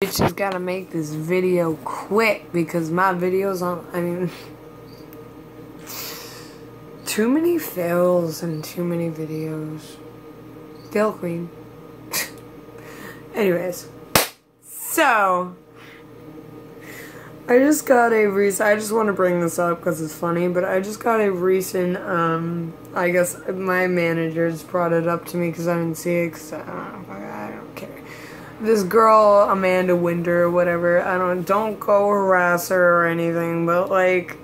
Bitches gotta make this video quick because my videos too many fails and too many videos. Fail queen. Anyways, so I just got a recent, I just want to bring this up because it's funny, but I just got a recent, I guess my managers brought it up to me because I didn't see it because I don't care. This girl, Amanda Winder or whatever, don't go harass her or anything, but like,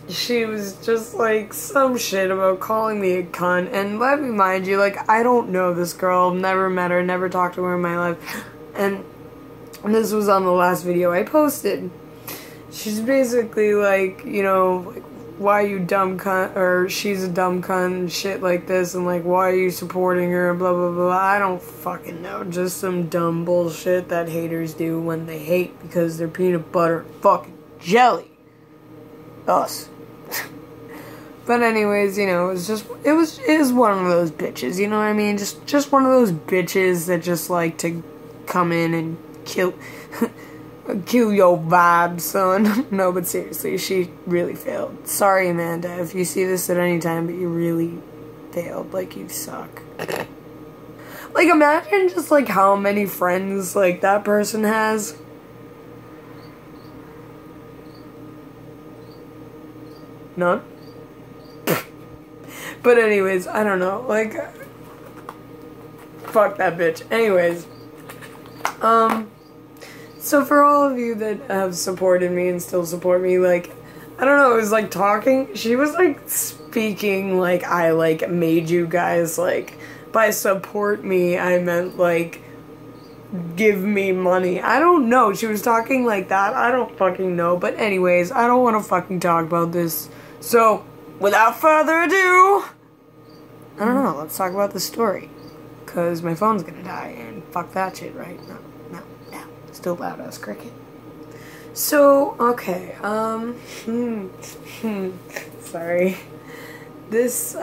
she was just like some shit about calling me a cunt, and let me mind you, like, I don't know this girl, never met her, never talked to her in my life, and this was on the last video I posted. She's basically like, you know, like, why you dumb cunt, or she's a dumb cunt, and shit like this, and like, why are you supporting her, blah blah blah. I don't fucking know, just some dumb bullshit that haters do when they hate because they're peanut butter and fucking jelly. Us. But anyways, you know, it was one of those bitches, you know what I mean? Just one of those bitches that just like to come in and kill your vibe, son. No, but seriously, she really failed. Sorry, Amanda, if you see this at any time, but you really failed. Like, you suck. Like, imagine just like how many friends like that person has. None? But anyways, I don't know, like, fuck that bitch. Anyways, so for all of you that have supported me and still support me, like, I don't know, it was like talking, she was like speaking like I like made you guys, like, by support me, I meant like, give me money. I don't know, she was talking like that, I don't fucking know, but anyways, I don't want to fucking talk about this. So, without further ado, I don't know, let's talk about the story. Because my phone's gonna die, and fuck that shit, right? No. Still loud as cricket. So, okay, sorry. This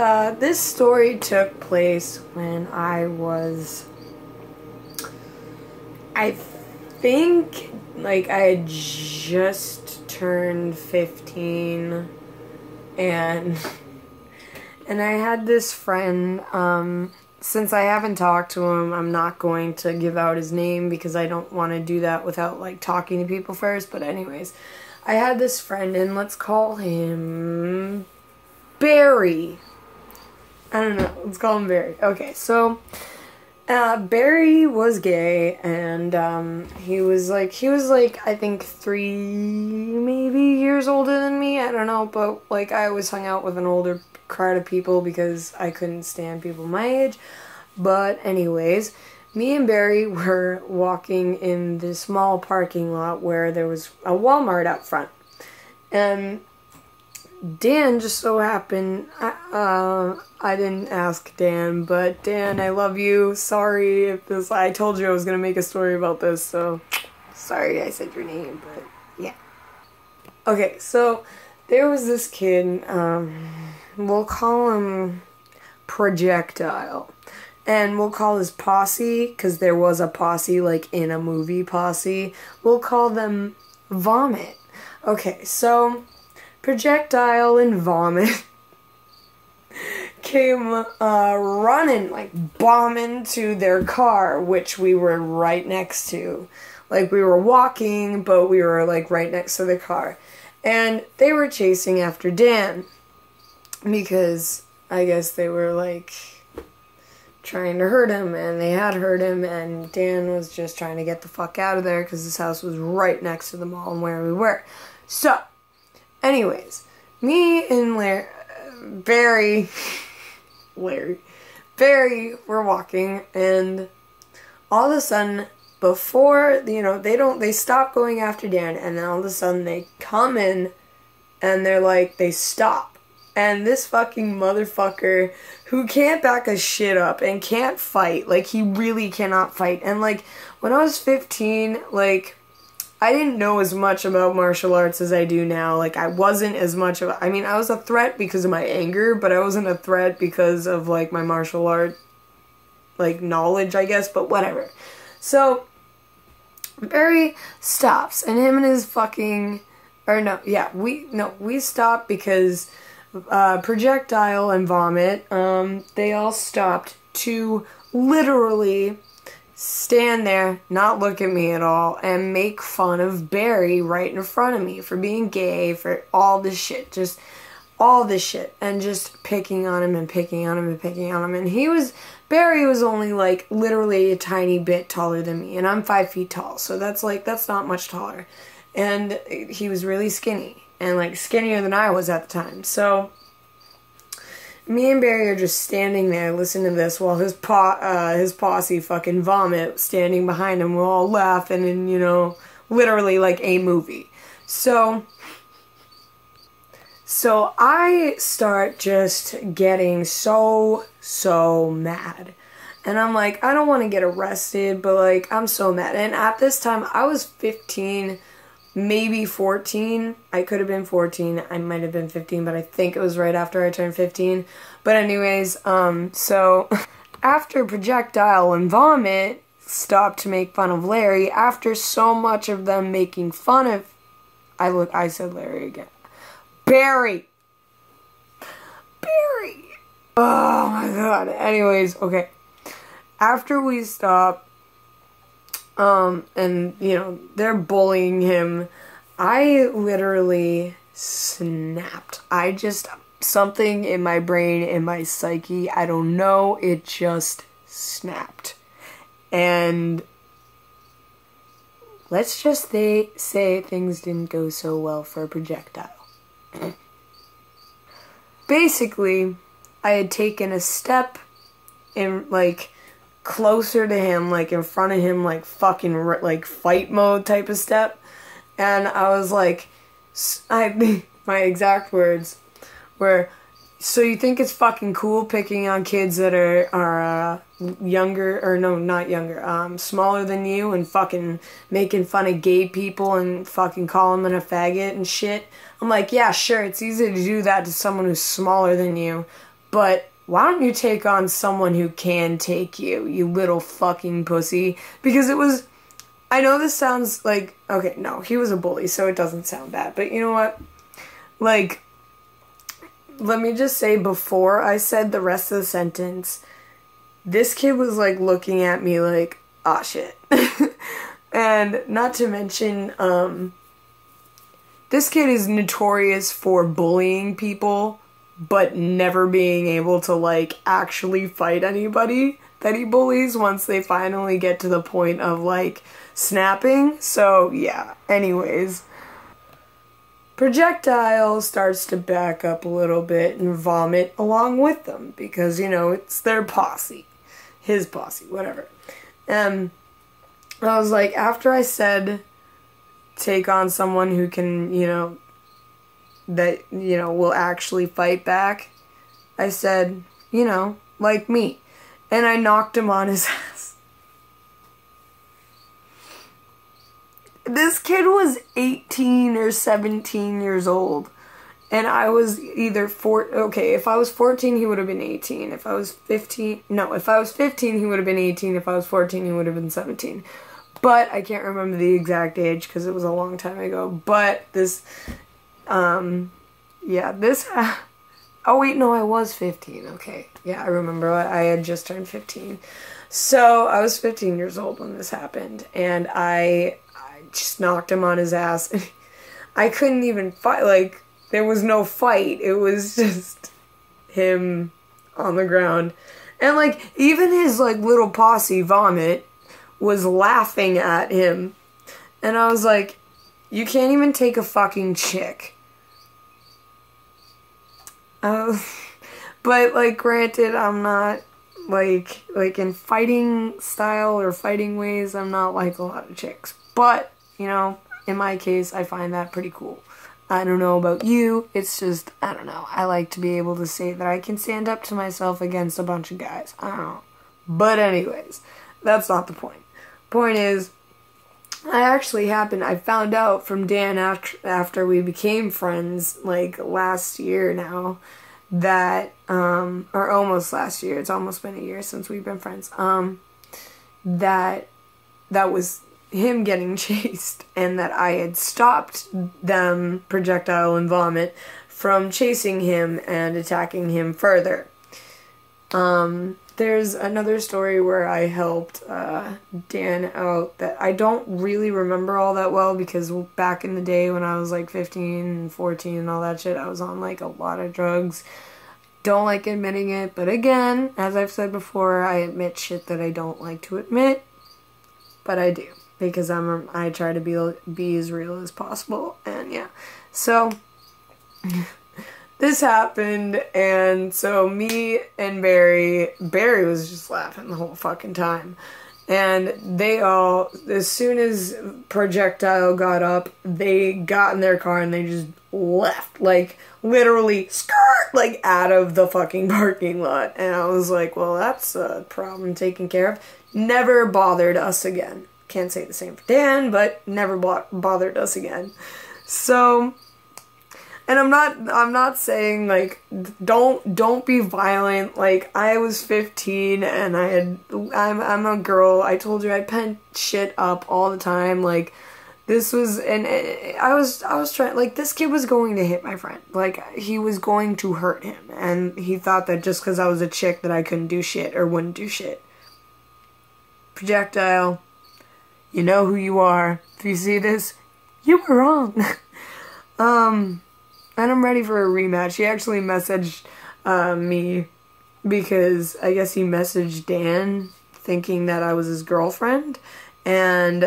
story took place when I was, I think, like, I had just turned 15, and I had this friend, since I haven't talked to him, I'm not going to give out his name because I don't want to do that without, like, talking to people first, but anyways, I had this friend, and let's call him Barry. I don't know, let's call him Barry. Okay, so, Barry was gay, and, he was like, I think 3 maybe years older than me, I don't know, but, like, I always hung out with an older crowd of people because I couldn't stand people my age. But anyways, me and Barry were walking in this small parking lot where there was a Walmart out front, and Dan just so happened, I didn't ask Dan, but Dan, I love you. Sorry if this, I told you I was gonna make a story about this, so sorry I said your name, but yeah. Okay, so there was this kid, we'll call him Projectile. And we'll call his posse, because there was a posse, like in a movie Posse, we'll call them Vomit. Okay, so Projectile and Vomit came running, like bombing to their car, which we were right next to. Like, we were walking, but we were like right next to the car. And they were chasing after Dan, because I guess they were like trying to hurt him, and they had hurt him, and Dan was just trying to get the fuck out of there because his house was right next to the mall and where we were. So, anyways, me and Barry were walking, and all of a sudden, before, you know, they stop going after Dan, and then all of a sudden they come in, and they're like, they stop. And this fucking motherfucker who can't back a shit up and can't fight, like, he really cannot fight. And, like, when I was 15, like, I didn't know as much about martial arts as I do now. Like, I wasn't as much of, I mean, I was a threat because of my anger, but I wasn't a threat because of, like, my martial art, like, knowledge, I guess, but whatever. So, Barry stops, and him and his fucking, or no, yeah, we stopped because Projectile and Vomit, they all stopped to literally stand there, not look at me at all, and make fun of Barry right in front of me for being gay, for all this shit, just all this shit, and just picking on him and picking on him and picking on him. And Barry was only like literally a tiny bit taller than me, and I'm 5 feet tall, so that's not much taller. And he was really skinny, and like skinnier than I was at the time. So me and Barry are just standing there listening to this while his posse fucking Vomit standing behind him. We're all laughing and, you know, literally like a movie. So I start just getting so mad. And I'm like, I don't want to get arrested, but like, I'm so mad. And at this time, I was 15, maybe 14. I could have been 14. I might have been 15, but I think it was right after I turned 15. But anyways, so after Projectile and Vomit stopped to make fun of Larry, after so much of them making fun of, I said Larry again. Barry! Oh my god. Anyways, okay. After we stop, and, you know, they're bullying him, I literally snapped. Something in my brain, in my psyche, I don't know, it just snapped. And let's just say things didn't go so well for Projectile. Basically, I had taken a step in, like, closer to him, like, in front of him, like, fucking, like, fight mode type of step. And I was like, my exact words were, so you think it's fucking cool picking on kids that are younger, or no, not younger, smaller than you, and fucking making fun of gay people and fucking calling them a faggot and shit? I'm like, yeah, sure, it's easy to do that to someone who's smaller than you, but why don't you take on someone who can take you, you little fucking pussy? Because it was, I know this sounds like, okay, no, he was a bully, so it doesn't sound bad, but you know what? Like, let me just say, before I said the rest of the sentence, this kid was, like, looking at me like, aw, shit. And not to mention, this kid is notorious for bullying people, but never being able to, like, actually fight anybody that he bullies once they finally get to the point of, like, snapping. So, yeah. Anyways, Projectile starts to back up a little bit and Vomit along with them because, you know, it's their posse. His posse, whatever. I was like, after I said take on someone who can, you know, that, you know, will actually fight back, I said, you know, like me. And I knocked him on his ass. This kid was 18 or 17 years old. And I was either if I was 14, he would have been 18. If I was 15, he would have been 18. If I was 14, he would have been 17. But I can't remember the exact age because it was a long time ago. But this, oh wait, no, I was 15. Okay. Yeah, I remember I had just turned 15. So I was 15 years old when this happened. And I just knocked him on his ass. I couldn't even fight. Like, there was no fight. It was just him on the ground. And, like, even his, like, little posse, Vomit, was laughing at him. And I was like, you can't even take a fucking chick. But, like, granted, I'm not, like in fighting style or fighting ways, I'm not like a lot of chicks. But, you know, in my case, I find that pretty cool. I don't know about you, it's just, I don't know. I like to be able to say that I can stand up to myself against a bunch of guys. I don't know. But anyways, that's not the point. Point is, I found out from Dan after we became friends, like, last year now, that, or almost last year, it's almost been a year since we've been friends, that was him getting chased, and that I had stopped them, Projectile and Vomit, from chasing him and attacking him further. There's another story where I helped Dan out that I don't really remember all that well, because back in the day when I was like 15 and 14 and all that shit, I was on like a lot of drugs. Don't like admitting it, but again, as I've said before, I admit shit that I don't like to admit, but I do, because I try to be as real as possible, and yeah. So this happened, and so me and Barry was just laughing the whole fucking time. And they all, as soon as Projectile got up, they got in their car and they just left. Like, literally, skirt, like, out of the fucking parking lot. And I was like, well, that's a problem taken care of. Never bothered us again. Can't say the same for Dan, but never bothered us again. So, and I'm not saying, like, don't be violent. Like, I was 15 and I'm a girl. I told you I pent shit up all the time. Like, this was, and I was trying, like, this kid was going to hit my friend. Like, he was going to hurt him. And he thought that just because I was a chick that I couldn't do shit or wouldn't do shit. Projectile, you know who you are. If you see this, you were wrong. And I'm ready for a rematch. He actually messaged me because I guess he messaged Dan thinking that I was his girlfriend. And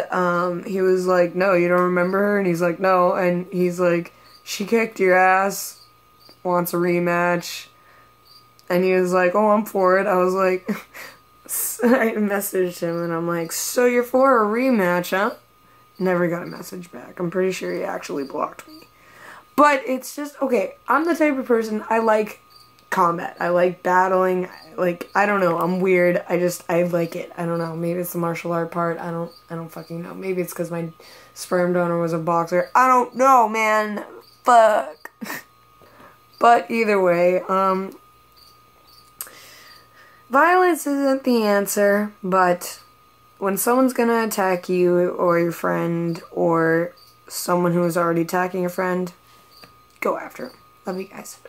he was like, no, you don't remember her? And he's like, no. And he's like, she kicked your ass, wants a rematch. And he was like, oh, I'm for it. I was like, I messaged him and I'm like, so you're for a rematch, huh? Never got a message back. I'm pretty sure he actually blocked me. But it's just, okay, I'm the type of person, I like combat. I like battling. Like, I don't know, I'm weird. I like it. I don't know. Maybe it's the martial art part. I don't fucking know. Maybe it's because my sperm donor was a boxer. I don't know, man. Fuck. But either way, violence isn't the answer, but when someone's gonna attack you or your friend or someone who is already attacking a friend, go after him. Love you guys.